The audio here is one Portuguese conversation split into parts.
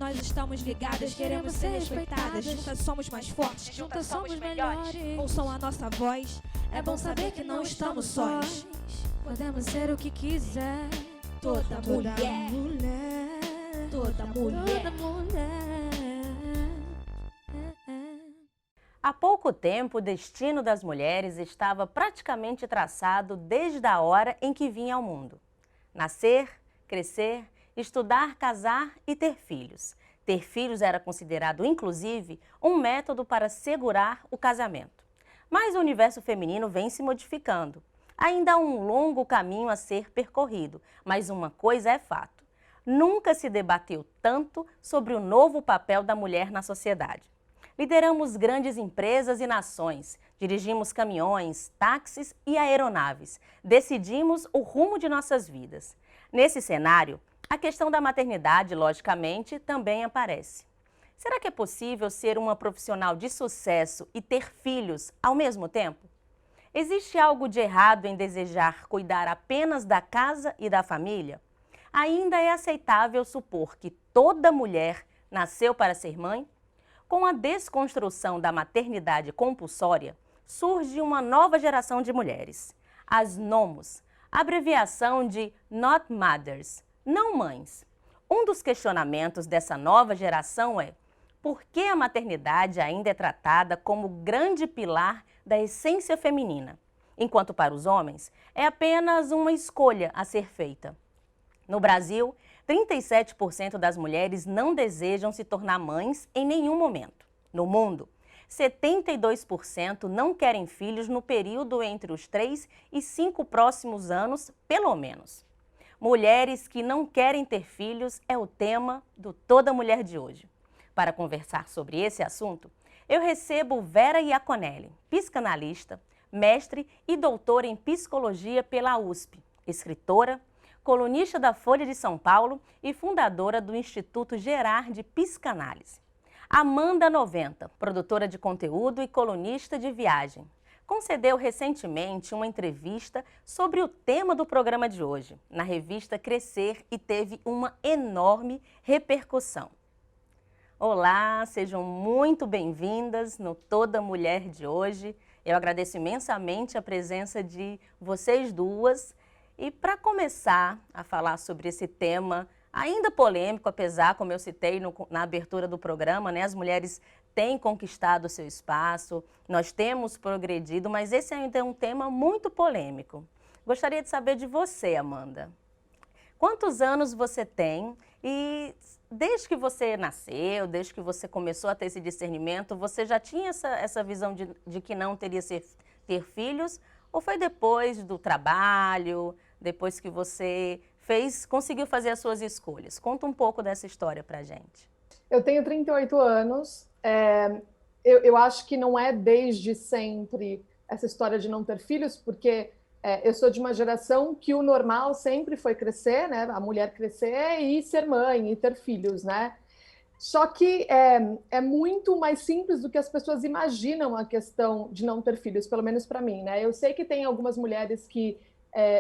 nós estamos ligadas, queremos ser respeitadas. Juntas somos mais fortes, juntas somos melhores. Ouçam a nossa voz, é bom saber que não estamos sós. Podemos ser o que quiser. Toda mulher, toda mulher. Há pouco tempo, o destino das mulheres estava praticamente traçado desde a hora em que vinha ao mundo. Nascer, crescer, estudar, casar e ter filhos. Ter filhos era considerado, inclusive, um método para segurar o casamento. Mas o universo feminino vem se modificando. Ainda há um longo caminho a ser percorrido, mas uma coisa é fato: nunca se debateu tanto sobre o novo papel da mulher na sociedade. Lideramos grandes empresas e nações, dirigimos caminhões, táxis e aeronaves, decidimos o rumo de nossas vidas. Nesse cenário, a questão da maternidade, logicamente, também aparece. Será que é possível ser uma profissional de sucesso e ter filhos ao mesmo tempo? Existe algo de errado em desejar cuidar apenas da casa e da família? Ainda é aceitável supor que toda mulher nasceu para ser mãe? Com a desconstrução da maternidade compulsória, surge uma nova geração de mulheres, as NOMOs, abreviação de Not Mothers, não mães. Um dos questionamentos dessa nova geração é: por que a maternidade ainda é tratada como grande pilar da essência feminina, enquanto para os homens é apenas uma escolha a ser feita? No Brasil, 37% das mulheres não desejam se tornar mães em nenhum momento. No mundo, 72% não querem filhos no período entre os 3 e 5 próximos anos, pelo menos. Mulheres que não querem ter filhos é o tema do Toda Mulher de hoje. Para conversar sobre esse assunto, eu recebo Vera Iaconelli, psicanalista, mestre e doutora em psicologia pela USP, escritora, colunista da Folha de São Paulo e fundadora do Instituto Gerard de Psicanálise. Amanda 90, produtora de conteúdo e colunista de viagem, concedeu recentemente uma entrevista sobre o tema do programa de hoje, na revista Crescer, e teve uma enorme repercussão. Olá, sejam muito bem-vindas no Toda Mulher de hoje. Eu agradeço imensamente a presença de vocês duas. E para começar a falar sobre esse tema ainda polêmico, apesar, como eu citei na abertura do programa, né, as mulheres têm conquistado o seu espaço, nós temos progredido, mas esse ainda é um tema muito polêmico. Gostaria de saber de você, Amanda. Quantos anos você tem e desde que você nasceu, desde que você começou a ter esse discernimento, você já tinha essa visão de que não teria ter filhos? Ou foi depois do trabalho, depois que você conseguiu fazer as suas escolhas? Conta um pouco dessa história pra gente. Eu tenho 38 anos. Eu acho que não é desde sempre essa história de não ter filhos, porque eu sou de uma geração que o normal sempre foi crescer, né? A mulher crescer e ser mãe e ter filhos, né? Só que é muito mais simples do que as pessoas imaginam a questão de não ter filhos, pelo menos para mim, né? Eu sei que tem algumas mulheres que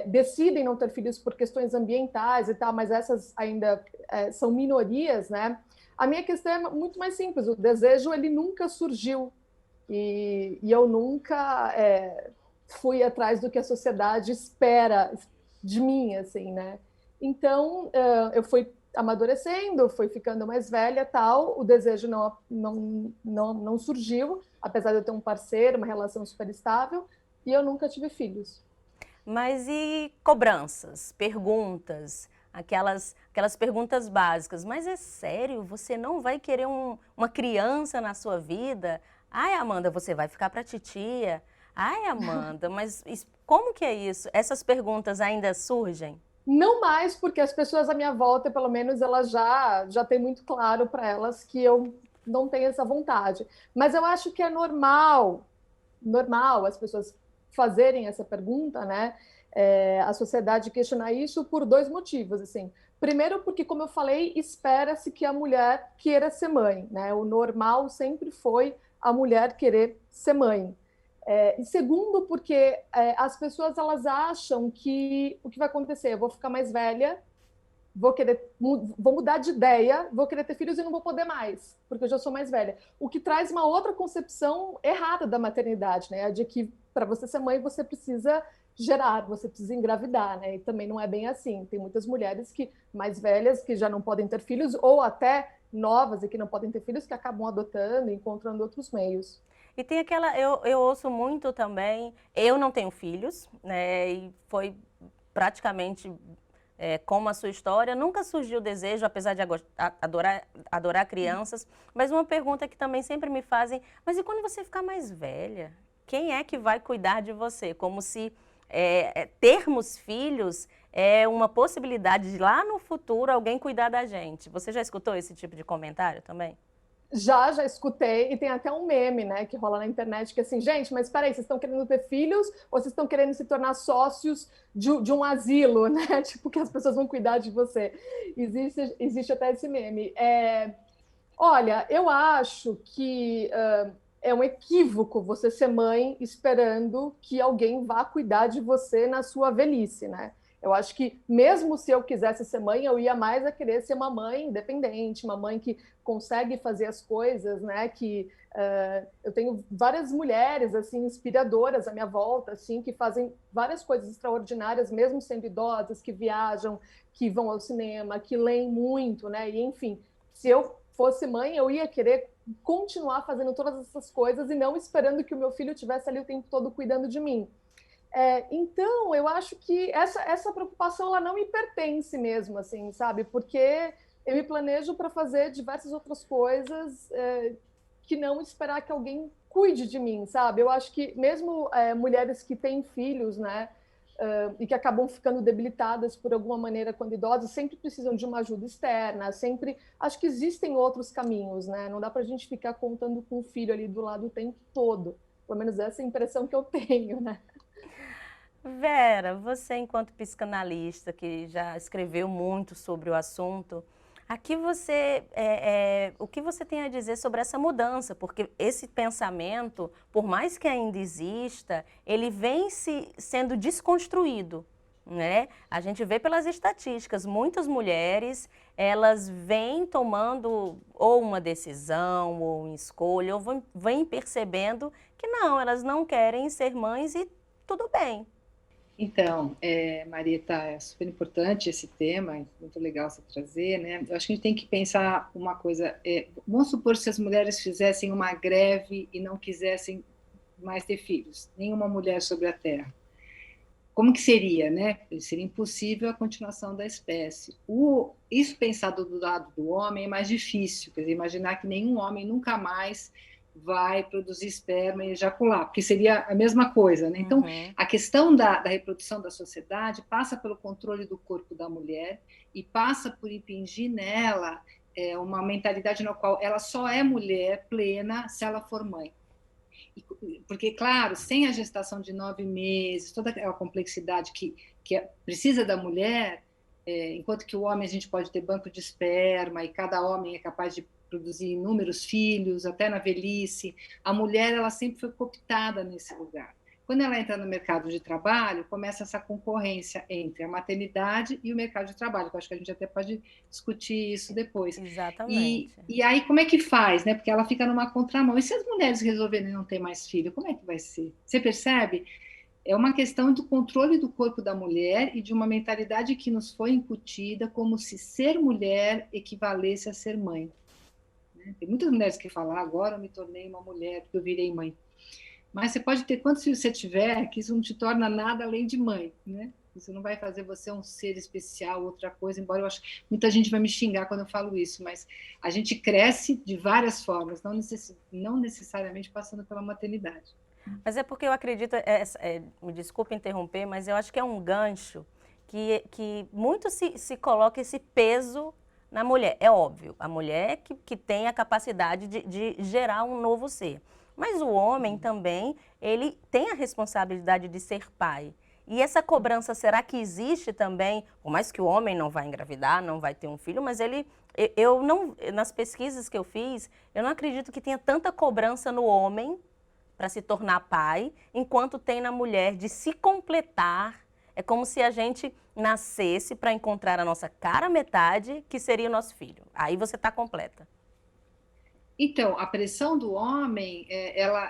decidem não ter filhos por questões ambientais e tal, mas essas ainda são minorias, né? A minha questão é muito mais simples. O desejo, ele nunca surgiu e eu nunca fui atrás do que a sociedade espera de mim, assim, né? Então, eu fui amadurecendo, fui ficando mais velha, tal, o desejo não surgiu, apesar de eu ter um parceiro, uma relação super estável, e eu nunca tive filhos. Mas e cobranças, perguntas, aquelas perguntas básicas? Mas é sério? Você não vai querer uma criança na sua vida? Ai, Amanda, você vai ficar para titia? Ai, Amanda, mas como que é isso? Essas perguntas ainda surgem? Não mais, porque as pessoas à minha volta, pelo menos, elas já têm muito claro para elas que eu não tenho essa vontade. Mas eu acho que é normal as pessoas fazerem essa pergunta, né? A sociedade questionar isso por 2 motivos, assim. Primeiro, porque, como eu falei, espera-se que a mulher queira ser mãe, né? O normal sempre foi a mulher querer ser mãe. E segundo, porque as pessoas elas acham que o que vai acontecer? Eu vou ficar mais velha vou mudar de ideia, vou querer ter filhos e não vou poder mais, porque eu já sou mais velha. O que traz uma outra concepção errada da maternidade, né? A de que para você ser mãe você precisa gerar, você precisa engravidar, né? E também não é bem assim. Tem muitas mulheres mais velhas que já não podem ter filhos, ou até novas e que não podem ter filhos, que acabam adotando, encontrando outros meios. E tem eu ouço muito também, eu não tenho filhos, né? E foi praticamente como a sua história, nunca surgiu o desejo, apesar de adorar crianças, mas uma pergunta que também sempre me fazem, mas e quando você ficar mais velha? Quem é que vai cuidar de você? Como se termos filhos é uma possibilidade de lá no futuro alguém cuidar da gente. Você já escutou esse tipo de comentário também? Já escutei, e tem até um meme, né, que rola na internet, que é assim, gente, mas espera aí, vocês estão querendo ter filhos ou vocês estão querendo se tornar sócios de um asilo, né, tipo, que as pessoas vão cuidar de você. Existe até esse meme. Olha, eu acho que é um equívoco você ser mãe esperando que alguém vá cuidar de você na sua velhice, né? Eu acho que mesmo se eu quisesse ser mãe, eu ia mais a querer ser uma mãe independente, uma mãe que consegue fazer as coisas, né? Que eu tenho várias mulheres assim inspiradoras à minha volta, assim, que fazem várias coisas extraordinárias, mesmo sendo idosas, que viajam, que vão ao cinema, que leem muito, né? E enfim, se eu fosse mãe, eu ia querer continuar fazendo todas essas coisas e não esperando que o meu filho estivesse ali o tempo todo cuidando de mim. Então, eu acho que essa preocupação ela não me pertence mesmo, assim, sabe? Porque eu me planejo para fazer diversas outras coisas que não esperar que alguém cuide de mim, sabe? Eu acho que mesmo mulheres que têm filhos, né, e que acabam ficando debilitadas por alguma maneira quando idosas, sempre precisam de uma ajuda externa, sempre... Acho que existem outros caminhos, né? Não dá para a gente ficar contando com o filho ali do lado o tempo todo. Pelo menos essa é a impressão que eu tenho, né? Vera, você enquanto psicanalista que já escreveu muito sobre o assunto, o que você tem a dizer sobre essa mudança? Porque esse pensamento, por mais que ainda exista, ele vem sendo desconstruído, né? A gente vê pelas estatísticas, muitas mulheres, elas vêm tomando ou uma decisão, ou uma escolha, ou vêm percebendo que não, elas não querem ser mães e tudo bem. Então, Marieta, é super importante esse tema, é muito legal você trazer, né? Eu acho que a gente tem que pensar uma coisa, vamos supor se as mulheres fizessem uma greve e não quisessem mais ter filhos, nenhuma mulher sobre a Terra. Como que seria, né? Seria impossível a continuação da espécie. Isso pensado do lado do homem é mais difícil, quer dizer, imaginar que nenhum homem nunca mais vai produzir esperma e ejacular, porque seria a mesma coisa, né? Então, a questão da reprodução da sociedade passa pelo controle do corpo da mulher e passa por impingir nela uma mentalidade na qual ela só é mulher plena se ela for mãe. Porque, claro, sem a gestação de 9 meses, toda aquela complexidade que precisa da mulher, enquanto que o homem a gente pode ter banco de esperma e cada homem é capaz de produzir inúmeros filhos, até na velhice, a mulher ela sempre foi cooptada nesse lugar. Quando ela entra no mercado de trabalho, começa essa concorrência entre a maternidade e o mercado de trabalho, que eu acho que a gente até pode discutir isso depois. Exatamente. E aí, como é que faz, né? Porque ela fica numa contramão. E se as mulheres resolverem não ter mais filho, como é que vai ser? Você percebe? É uma questão do controle do corpo da mulher e de uma mentalidade que nos foi incutida como se ser mulher equivalesse a ser mãe. Tem muitas mulheres que falam, agora eu me tornei uma mulher, porque eu virei mãe. Mas você pode ter quantos filhos você tiver, que isso não te torna nada além de mãe, né? Isso não vai fazer você um ser especial, outra coisa, embora eu acho que muita gente vai me xingar quando eu falo isso, mas a gente cresce de várias formas, não necessariamente passando pela maternidade. Mas é porque eu acredito, me desculpe interromper, mas eu acho que é um gancho que muito se coloca esse peso na mulher. É óbvio, a mulher que tem a capacidade de gerar um novo ser. Mas o homem também, ele tem a responsabilidade de ser pai. E essa cobrança, será que existe também? Por mais que o homem não vai engravidar, não vai ter um filho, mas nas pesquisas que eu fiz, eu não acredito que tenha tanta cobrança no homem para se tornar pai, enquanto tem na mulher de se completar. É como se a gente nascesse para encontrar a nossa cara metade, que seria o nosso filho. Aí você está completa. Então, a pressão do homem,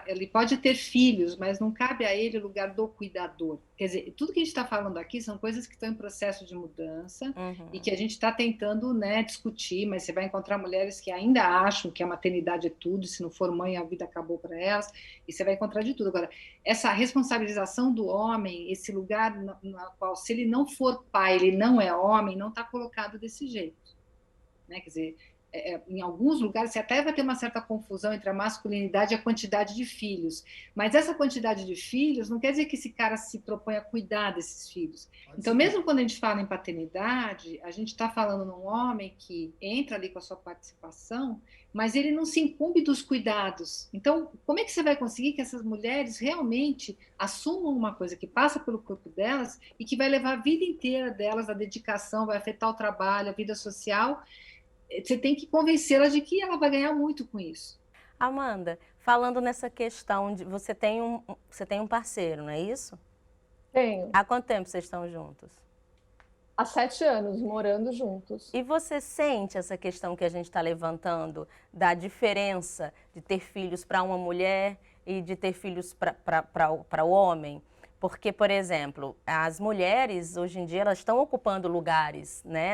ele pode ter filhos, mas não cabe a ele o lugar do cuidador. Quer dizer, tudo que a gente está falando aqui são coisas que estão em processo de mudança e que a gente está tentando, né, discutir, mas você vai encontrar mulheres que ainda acham que a maternidade é tudo, se não for mãe, a vida acabou para elas, e você vai encontrar de tudo. Agora, essa responsabilização do homem, esse lugar no qual, se ele não for pai, ele não é homem, não está colocado desse jeito. Né? Quer dizer, em alguns lugares você até vai ter uma certa confusão entre a masculinidade e a quantidade de filhos, mas essa quantidade de filhos não quer dizer que esse cara se propõe a cuidar desses filhos. Então, mesmo quando a gente fala em paternidade, a gente está falando num homem que entra ali com a sua participação, mas ele não se incumbe dos cuidados. Então, como é que você vai conseguir que essas mulheres realmente assumam uma coisa que passa pelo corpo delas e que vai levar a vida inteira delas, a dedicação, vai afetar o trabalho, a vida social? Você tem que convencê-la de que ela vai ganhar muito com isso. Amanda, falando nessa questão de você tem um parceiro, não é isso? Tenho. Há quanto tempo vocês estão juntos? Há 7 anos, morando juntos. E você sente essa questão que a gente está levantando da diferença de ter filhos para uma mulher e de ter filhos para o homem? Porque, por exemplo, as mulheres, hoje em dia, elas estão ocupando lugares, né,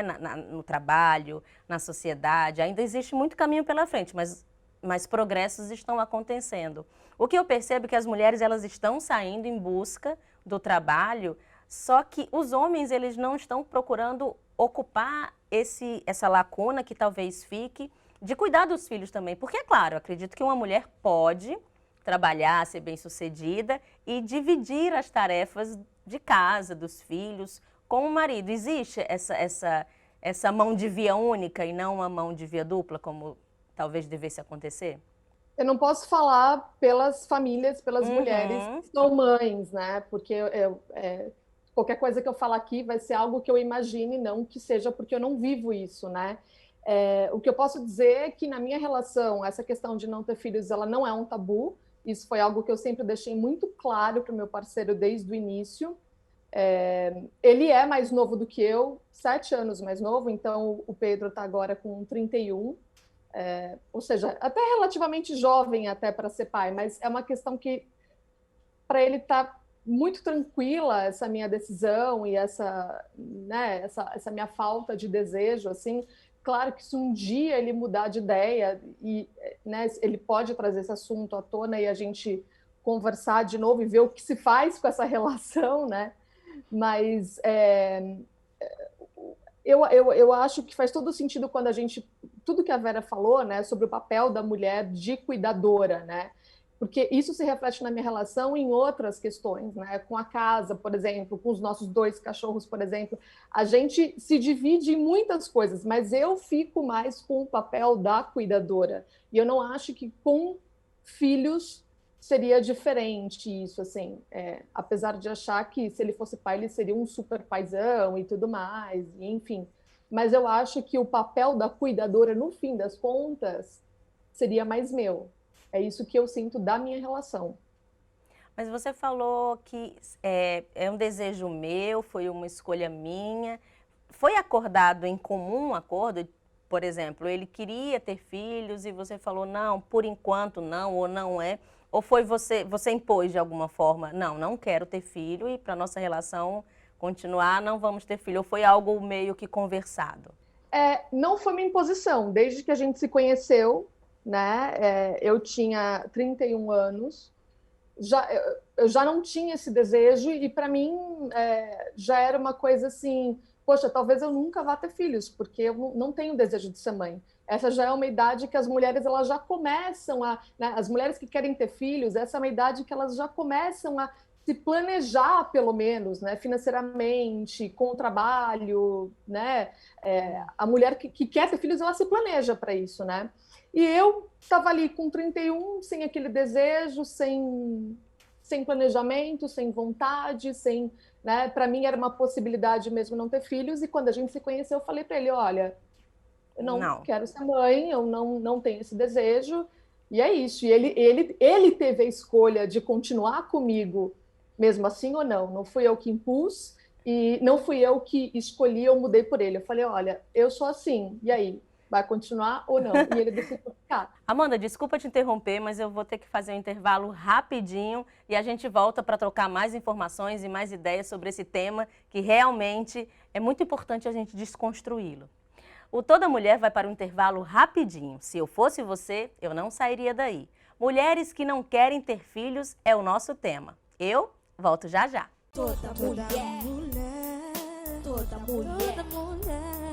no trabalho, na sociedade. Ainda existe muito caminho pela frente, mas progressos estão acontecendo. O que eu percebo é que as mulheres elas estão saindo em busca do trabalho, só que os homens eles não estão procurando ocupar essa lacuna que talvez fique de cuidar dos filhos também. Porque, é claro, eu acredito que uma mulher pode trabalhar, ser bem-sucedida e dividir as tarefas de casa, dos filhos, com o marido. Existe essa mão de via única e não uma mão de via dupla, como talvez devesse acontecer? Eu não posso falar pelas famílias, pelas mulheres que são mães, né? Porque qualquer coisa que eu falar aqui vai ser algo que eu imagine, não que seja porque eu não vivo isso, né? O que eu posso dizer é que na minha relação, essa questão de não ter filhos, ela não é um tabu. Isso foi algo que eu sempre deixei muito claro para o meu parceiro desde o início. Ele é mais novo do que eu, 7 anos mais novo, então o Pedro está agora com 31, ou seja, até relativamente jovem até para ser pai, mas é uma questão que para ele está muito tranquila essa minha decisão e essa minha falta de desejo, assim. Claro que se um dia ele mudar de ideia, e, né, ele pode trazer esse assunto à tona e a gente conversar de novo e ver o que se faz com essa relação, né? Mas eu acho que faz todo sentido quando a gente... Tudo que a Vera falou, né, sobre o papel da mulher de cuidadora, né? Porque isso se reflete na minha relação em outras questões, né? Com a casa, por exemplo, com os nossos 2 cachorros, por exemplo. A gente se divide em muitas coisas, mas eu fico mais com o papel da cuidadora. E eu não acho que com filhos seria diferente isso, assim. Apesar de achar que se ele fosse pai, ele seria um super paizão e tudo mais, e, enfim. Mas eu acho que o papel da cuidadora, no fim das contas, seria mais meu. É isso que eu sinto da minha relação. Mas você falou que é um desejo meu, foi uma escolha minha. Foi acordado em comum acordo? Por exemplo, ele queria ter filhos e você falou, não, por enquanto não, ou não é. Ou foi você impôs de alguma forma, não quero ter filho e para nossa relação continuar, não vamos ter filho. Ou foi algo meio que conversado? Não foi uma imposição. Desde que a gente se conheceu, né? Eu tinha 31 anos, eu já não tinha esse desejo e para mim já era uma coisa assim, poxa, talvez eu nunca vá ter filhos, porque eu não tenho desejo de ser mãe. Essa já é uma idade que as mulheres elas já começam né, as mulheres que querem ter filhos, essa é uma idade que elas já começam a se planejar, pelo menos, né, financeiramente, com o trabalho, né? A mulher que quer ter filhos, ela se planeja para isso, né? E eu estava ali com 31, sem aquele desejo, sem planejamento, sem vontade, né? Para mim era uma possibilidade mesmo não ter filhos. E quando a gente se conheceu, eu falei para ele, olha, eu não quero ser mãe, eu não tenho esse desejo. E é isso. E ele teve a escolha de continuar comigo, mesmo assim ou não. Não fui eu que impus. E não fui eu que escolhi, eu mudei por ele. Eu falei, olha, eu sou assim, e aí? Vai continuar ou não? E ele decidiu ficar. Amanda, desculpa te interromper, mas eu vou ter que fazer um intervalo rapidinho e a gente volta para trocar mais informações e mais ideias sobre esse tema que realmente é muito importante a gente desconstruí-lo. O Toda Mulher vai para um intervalo rapidinho. Se eu fosse você, eu não sairia daí. Mulheres que não querem ter filhos é o nosso tema. Eu volto já já. Toda mulher, toda mulher, toda mulher.